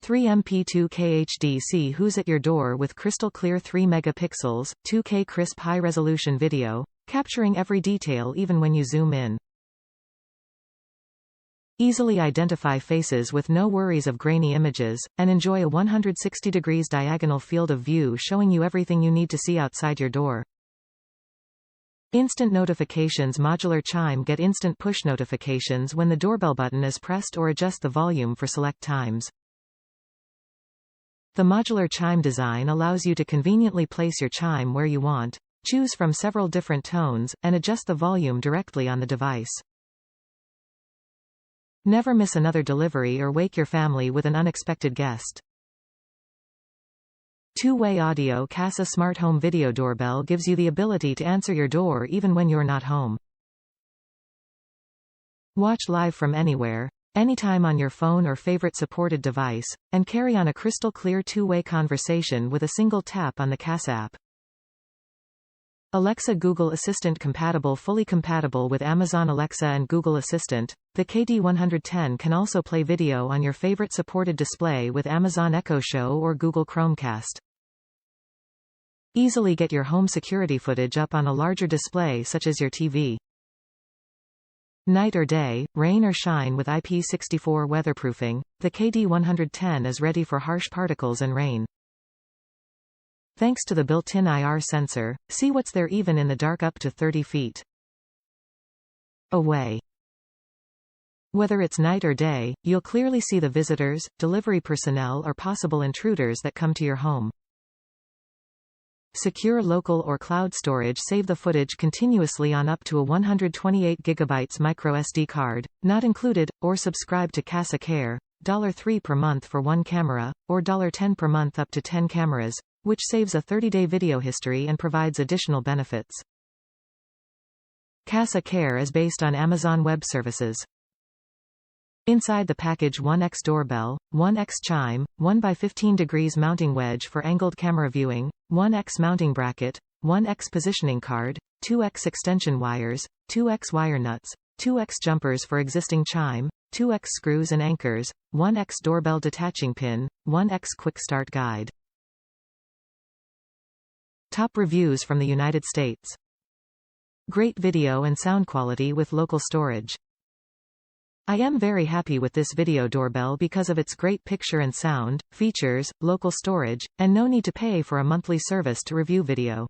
3MP2K HDC. Who's at your door with crystal clear 3 megapixels, 2K crisp high-resolution video, capturing every detail even when you zoom in. Easily identify faces with no worries of grainy images, and enjoy a 160 degrees diagonal field of view showing you everything you need to see outside your door. Instant notifications. Modular Chime. Get instant push notifications when the doorbell button is pressed, or adjust the volume for select times. The modular chime design allows you to conveniently place your chime where you want, choose from several different tones, and adjust the volume directly on the device. Never miss another delivery or wake your family with an unexpected guest. Two-way audio. Kasa Smart Home Video Doorbell gives you the ability to answer your door even when you're not home. Watch live from anywhere, anytime on your phone or favorite supported device, and carry on a crystal clear two-way conversation with a single tap on the Kasa app. Alexa Google Assistant compatible. Fully compatible with Amazon Alexa and Google Assistant, the KD110 can also play video on your favorite supported display with Amazon Echo Show or Google Chromecast. Easily get your home security footage up on a larger display such as your TV. Night or day, rain or shine with IP64 weatherproofing, the KD110 is ready for harsh particles and rain. Thanks to the built-in IR sensor, see what's there even in the dark up to 30 feet away. Whether it's night or day, you'll clearly see the visitors, delivery personnel or possible intruders that come to your home. Secure local or cloud storage. Save the footage continuously on up to a 128 GB micro SD card, not included, or subscribe to Kasa Care, $3 per month for 1 camera, or $10 per month up to 10 cameras, which saves a 30-day video history and provides additional benefits. Kasa Care is based on Amazon Web Services. Inside the package: 1x doorbell, 1x chime, 1x15 degrees mounting wedge for angled camera viewing, 1x mounting bracket, 1x positioning card, 2x extension wires, 2x wire nuts, 2x jumpers for existing chime, 2x screws and anchors, 1x doorbell detaching pin, 1x quick start guide. Top reviews from the United States. Great video and sound quality with local storage. I am very happy with this video doorbell because of its great picture and sound, features, local storage, and no need to pay for a monthly service to review video.